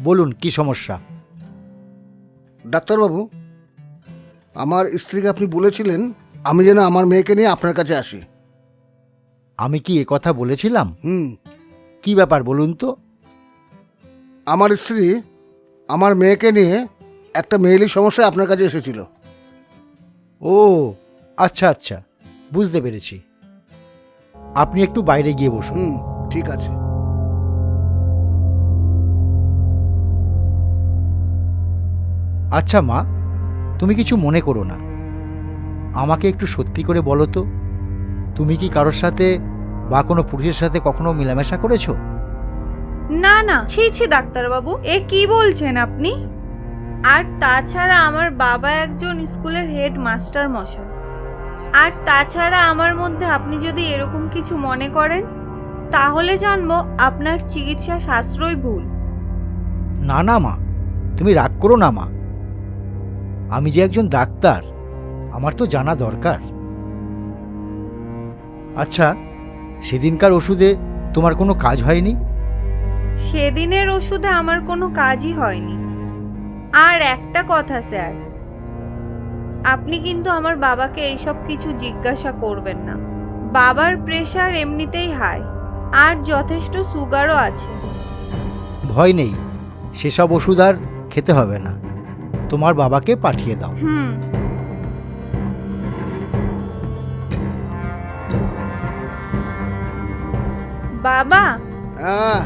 বলুন কি সমস্যা? ডাক্তারবাবু, আমার স্ত্রীকে আপনি বলেছিলেন আমি যেন আমার মেয়েকে নিয়ে আপনার কাছে আসি। আমি কি কথা বলেছিলাম? হুম। কি ব্যাপার বলুন তো? আমার স্ত্রী আমার মেয়েকে নিয়ে একটা মেয়েলি সমস্যায় আপনার কাছে এসেছিল। ও আচ্ছা আচ্ছা, বুঝতে পেরেছি। আপনি একটু বাইরে গিয়ে বসুন। হুম, ঠিক আছে। আচ্ছা মা, তুমি কিছু মনে করো না। আমাকে একটু সত্যি করে বলো তো, তুমি কি কারোর সাথে বা কোনো পুরুষের সাথে কখনো মেলামেশা করেছো? না না, ছি ছি ডাক্তারবাবু, এ কি বলছেন আপনি? আর তাছাড়া আমার বাবা একজন স্কুলের হেড মাস্টার মশাই। আর তাছাড়া আমার মধ্যে আপনি যদি এরকম কিছু মনে করেন তাহলে জানবো আপনার চিকিৎসা শাস্ত্রই ভুল। না না মা, তুমি রাগ করো না মা। আমি যে একজন ডাক্তার, আমার তো জানা দরকার। আচ্ছা, সেদিনকার ওষুধে তোমার কোনো কাজ হয়নি? সেদিনের ওষুধে আমার কোনো কাজই হয়নি। আর একটা কথা স্যার, আপনি কিন্তু আমার বাবাকে এইসব কিছু জিজ্ঞাসা করবেন না। বাবার প্রেশার এমনিতেই হাই, আর যথেষ্ট সুগারও আছে। ভয় নেই, সেসব ওষুধ আর খেতে হবে না। তোমার বাবাকে পাঠিয়ে দাও। বাবা, হ্যাঁ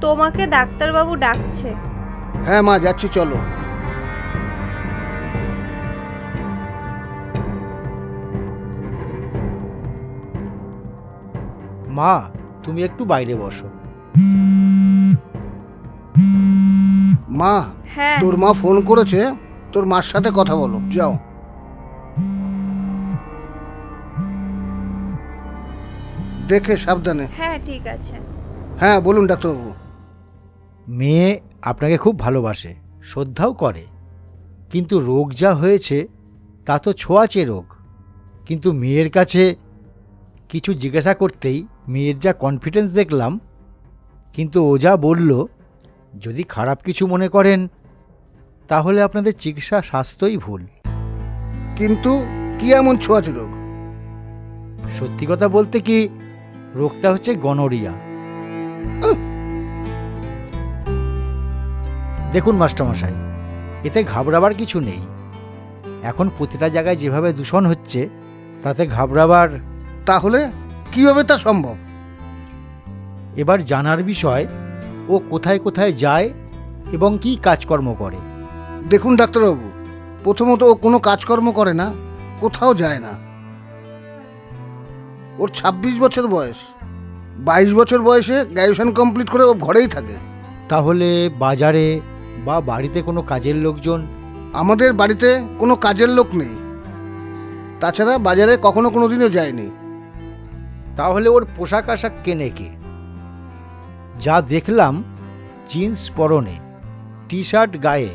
তোমাকে ডাক্তারবাবু ডাকছে। হ্যাঁ মা, যাচ্ছি, চলো। মা, তুমি একটু বাইরে বসো। মা, হ্যাঁ। তোর মা ফোন করেছে, তোর মার সাথে কথা বলো, যাও। দেখে সাবধানে। হ্যাঁ ঠিক আছে। হ্যাঁ বলুন ডাক্তারবাবু। মেয়ে আপনাকে খুব ভালোবাসে, শ্রদ্ধাও করে, কিন্তু রোগ যা হয়েছে তা তো ছোঁয়াচে রোগ। কিন্তু মেয়ের কাছে কিছু জিজ্ঞাসা করতেই মেয়ের যা কনফিডেন্স দেখলাম, কিন্তু ও যা বলল, যদি খারাপ কিছু মনে করেন তাহলে আপনাদের চিকিৎসা স্বাস্থ্যই ভুল। কিন্তু কি এমন ছোঁয়াচে রোগ? সত্যি কথা বলতে কি, রোগটা হচ্ছে গনোরিয়া। দেখুন মাস্টারমশাই, এতে ঘাবড়াবার কিছু নেই। এখন প্রতিটা জায়গায় যেভাবে দূষণ হচ্ছে, তাতে ঘাবড়াবার। তাহলে কিভাবে তা সম্ভব? এবার জানার বিষয়, ও কোথায় কোথায় যায় এবং কি কাজকর্ম করে। দেখুন ডাক্তারবাবু, প্রথমত ও কোনো কাজকর্ম করে না, কোথাও যায় না। ওর 26 বছর বয়স। 22 বছর বয়সে গ্র্যাজুয়েশন কমপ্লিট করে ও ঘরেই থাকে। তাহলে বাজারে বা বাড়িতে কোনো কাজের লোকজন? আমাদের বাড়িতে কোনো কাজের লোক নেই, তাছাড়া বাজারে কখনো কোনো দিনও যায়নি। তাহলে ওর পোশাক আশাক কেনে কে? যা দেখলাম, জিন্স পরনে, টি শার্ট গায়ে,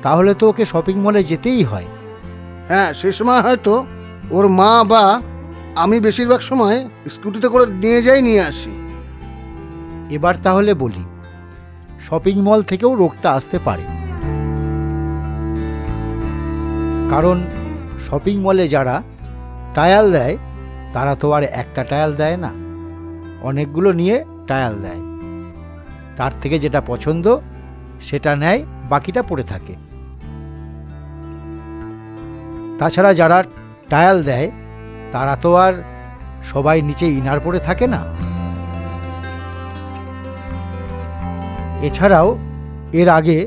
তাহলে তো ওকে শপিং মলে যেতেই হয়। হ্যাঁ, সে সময় হয়তো ওর মা বা আমি বেশিরভাগ সময় স্কুটিতে করে নিয়ে আসি। এবার তাহলে বলি, শপিং মল থেকেও রোগটা আসতে পারে। কারণ শপিং মলে যারা টায়াল দেয়, তারা তো আর একটা টায়াল দেয় না, অনেকগুলো নিয়ে টায়াল দেয়। তার থেকে যেটা পছন্দ সেটা নেয়, বাকিটা পড়ে থাকে। তাছাড়া যারা টায়াল দেয় তারা তো আর সবাই নিচে ইনার পরে থাকে না। এছাড়াও এর আগে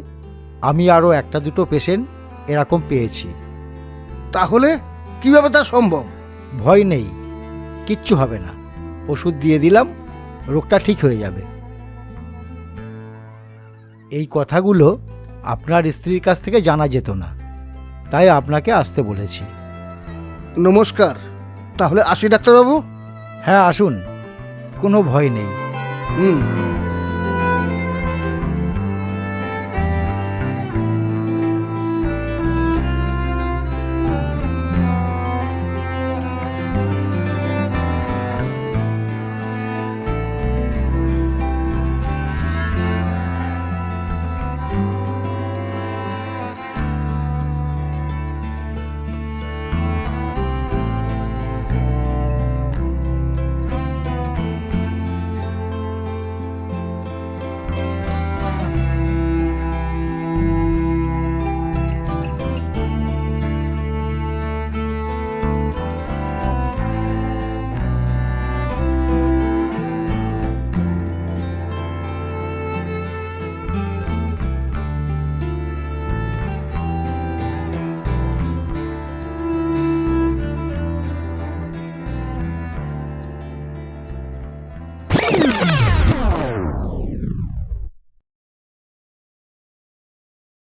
আমি আরও একটা দুটো পেশেন্ট এরকম পেয়েছি। তাহলে কিভাবে তা সম্ভব? ভয় নেই, কিচ্ছু হবে না। ওষুধ দিয়ে দিলাম, রোগটা ঠিক হয়ে যাবে। এই কথাগুলো আপনার স্ত্রীর কাছ থেকে জানা যেত না, তাই আপনাকে আসতে বলেছি। নমস্কার, তাহলে আসি ডাক্তারবাবু। হ্যাঁ আসুন, কোনো ভয় নেই। হুম।